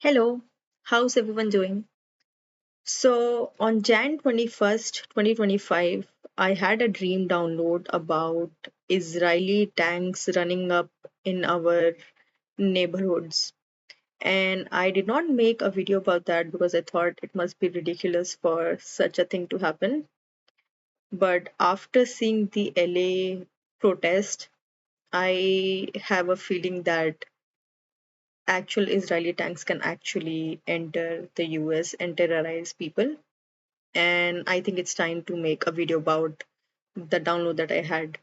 Hello, how's everyone doing? So, on Jan 21st, 2025, I had a dream download about Israeli tanks running up in our neighborhoods. And I did not make a video about that because I thought it must be ridiculous for such a thing to happen. But after seeing the LA protest, I have a feeling that actual Israeli tanks can actually enter the US and terrorize people. And I think it's time to make a video about the download that I had.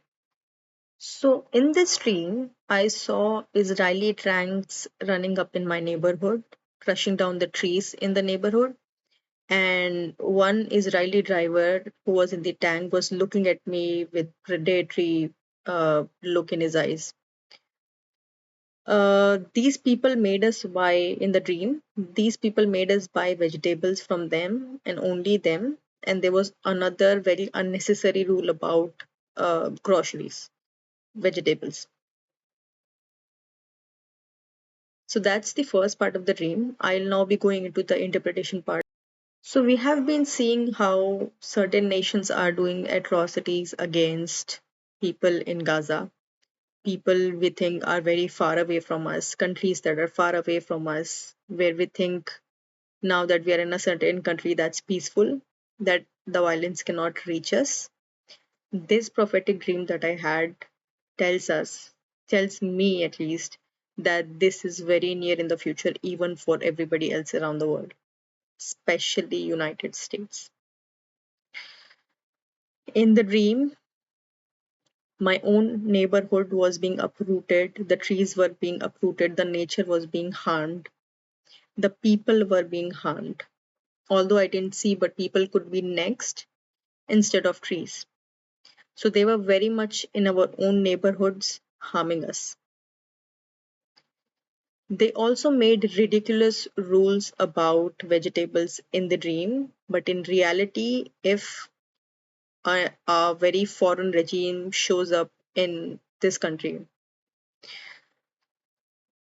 So, in this stream, I saw Israeli tanks running up in my neighborhood, crushing down the trees in the neighborhood. And one Israeli driver who was in the tank was looking at me with predatory look in his eyes. These people made us buy in the dream. These people made us buy vegetables from them and only them. And there was another very unnecessary rule about groceries, vegetables. So that's the first part of the dream. I'll now be going into the interpretation part. So we have been seeing how certain nations are doing atrocities against people in Gaza, people we think are very far away from us, countries that are far away from us, where we think now that we are in a certain country that's peaceful, that the violence cannot reach us. This prophetic dream that I had tells us, tells me at least, that this is very near in the future, even for everybody else around the world, especially United States. In the dream, my own neighborhood was being uprooted, the trees were being uprooted, the nature was being harmed, the people were being harmed. Although I didn't see, but people could be next instead of trees. So they were very much in our own neighborhoods harming us. They also made ridiculous rules about vegetables in the dream, but in reality, if a very foreign regime shows up in this country,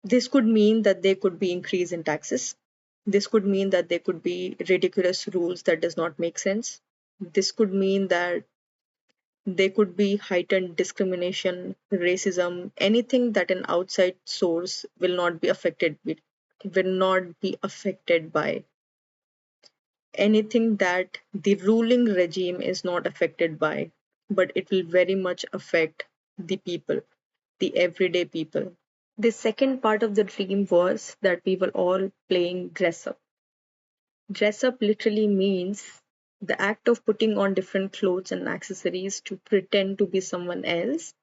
this could mean that there could be increase in taxes. This could mean that there could be ridiculous rules that does not make sense. This could mean that there could be heightened discrimination, racism, anything that an outside source will not be affected by. Anything that the ruling regime is not affected by, but it will very much affect the people, the everyday people. The second part of the dream was that we were all playing dress up. Dress up literally means the act of putting on different clothes and accessories to pretend to be someone else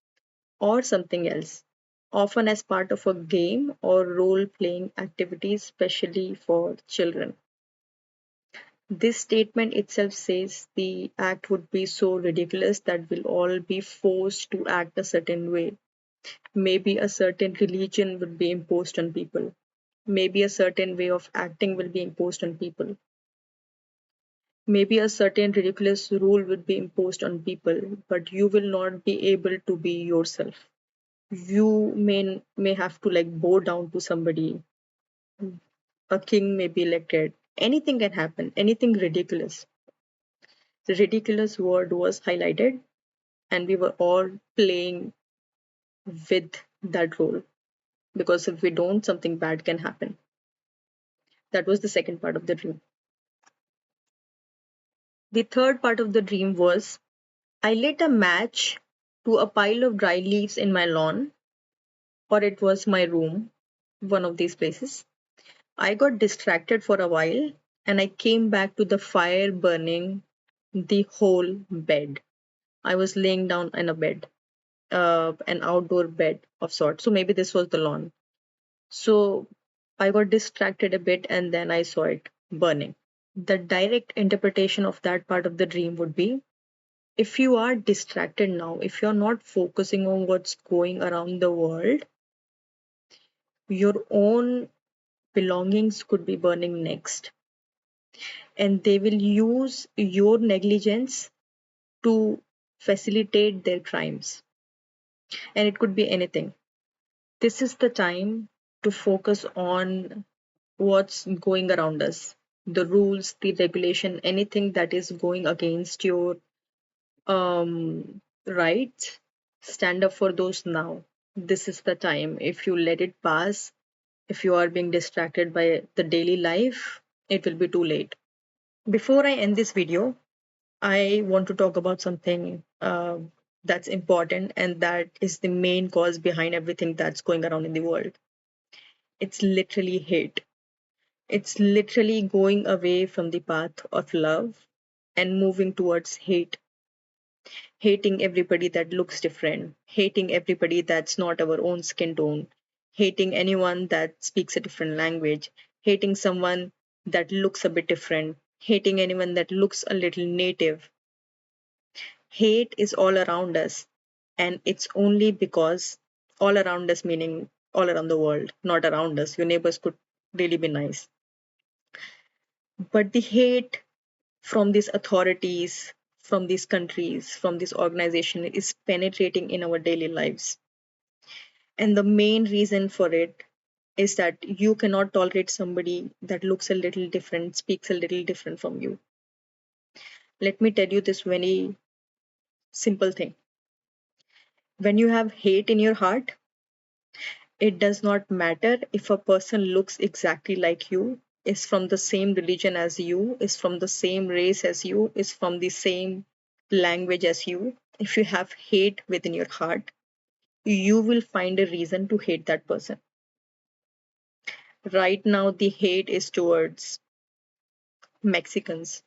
or something else, often as part of a game or role playing activities, especially for children. This statement itself says the act would be so ridiculous that we'll all be forced to act a certain way. Maybe a certain religion would be imposed on people. Maybe a certain way of acting will be imposed on people. Maybe a certain ridiculous rule would be imposed on people, but you will not be able to be yourself. You may have to like bow down to somebody. A king may be elected. Anything can happen. Anything ridiculous. The ridiculous word was highlighted, and we were all playing with that role because if we don't, something bad can happen. That was the second part of the dream. The third part of the dream was I lit a match to a pile of dry leaves in my lawn, or it was my room, one of these places. I got distracted for a while and I came back to the fire burning the whole bed. I was laying down in a bed, an outdoor bed of sorts. So maybe this was the lawn. So I got distracted a bit and then I saw it burning. The direct interpretation of that part of the dream would be if you are distracted now, if you're not focusing on what's going around the world, your own belongings could be burning next. And they will use your negligence to facilitate their crimes. And it could be anything. This is the time to focus on what's going around us, the rules, the regulation, anything that is going against your rights, stand up for those now. This is the time. If you let it pass, if you are being distracted by the daily life, it will be too late. Before I end this video, I want to talk about something that's important, and that is the main cause behind everything that's going around in the world. It's literally hate. It's literally going away from the path of love and moving towards hate. Hating everybody that looks different, hating everybody that's not our own skin tone, hating anyone that speaks a different language, hating someone that looks a bit different, hating anyone that looks a little native. Hate is all around us, and it's only because all around us, meaning all around the world, not around us. Your neighbors could really be nice. But the hate from these authorities, from these countries, from this organization is penetrating in our daily lives. And the main reason for it is that you cannot tolerate somebody that looks a little different, speaks a little different from you. Let me tell you this very simple thing. When you have hate in your heart, it does not matter if a person looks exactly like you, is from the same religion as you, is from the same race as you, is from the same language as you. If you have hate within your heart, you will find a reason to hate that person. Right now, the hate is towards Mexicans,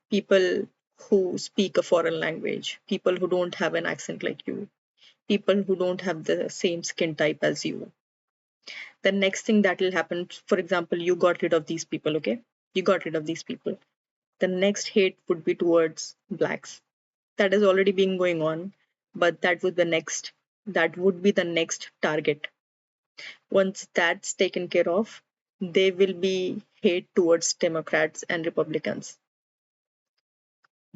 people who speak a foreign language, people who don't have an accent like you, people who don't have the same skin type as you. The next thing that will happen, for example, you got rid of these people, okay? You got rid of these people. The next hate would be towards blacks. That is already been going on, but that would be the next target. Once that's taken care of, there will be hate towards Democrats and Republicans.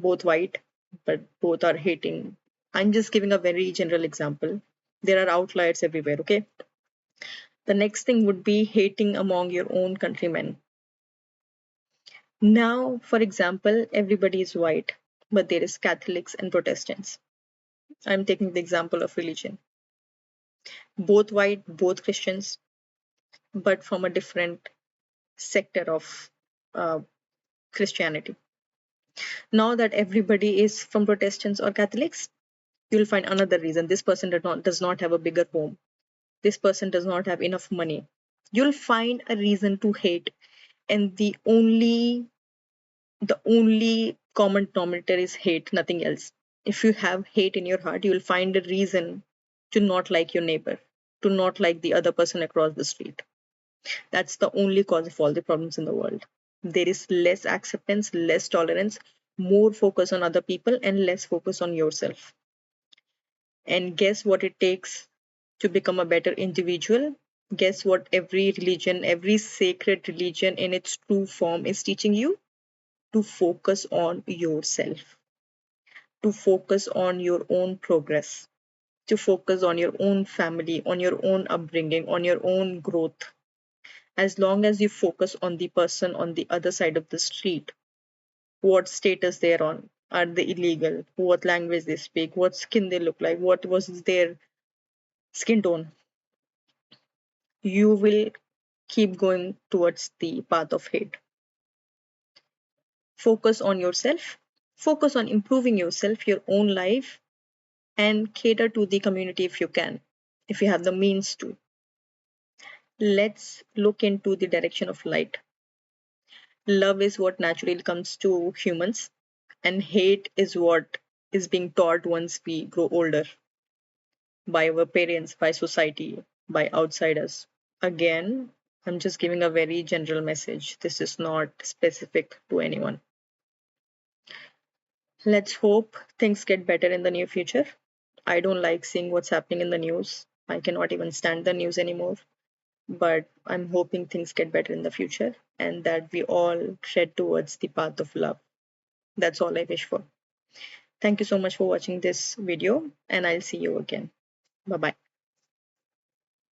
Both white, but both are hating. I'm just giving a very general example. There are outliers everywhere, okay? The next thing would be hating among your own countrymen. Now, for example, everybody is white, but there is Catholics and Protestants. I'm taking the example of religion. Both white, both Christians, but from a different sector of uh, Christianity. Now that everybody is from Protestants or Catholics, you'll find another reason. This person does not have a bigger home. This person does not have enough money. You'll find a reason to hate, and the only common denominator is hate, nothing else. If you have hate in your heart, you will find a reason to not like your neighbor, to not like the other person across the street. That's the only cause of all the problems in the world. There is less acceptance, less tolerance, more focus on other people, and less focus on yourself. And guess what it takes to become a better individual? Guess what every religion, every sacred religion in its true form is teaching you? To focus on yourself, to focus on your own progress, to focus on your own family, on your own upbringing, on your own growth. As long as you focus on the person on the other side of the street, what status they're on, are they illegal, what language they speak, what skin they look like, what was their skin tone, you will keep going towards the path of hate. Focus on yourself, focus on improving yourself, your own life, and cater to the community if you can, if you have the means to. Let's look into the direction of light. Love is what naturally comes to humans, and hate is what is being taught once we grow older by our parents, by society, by outsiders. Again, I'm just giving a very general message. This is not specific to anyone. Let's hope things get better in the near future. I don't like seeing what's happening in the news. I cannot even stand the news anymore. But I'm hoping things get better in the future and that we all tread towards the path of love. That's all I wish for. Thank you so much for watching this video, and I'll see you again. Bye bye.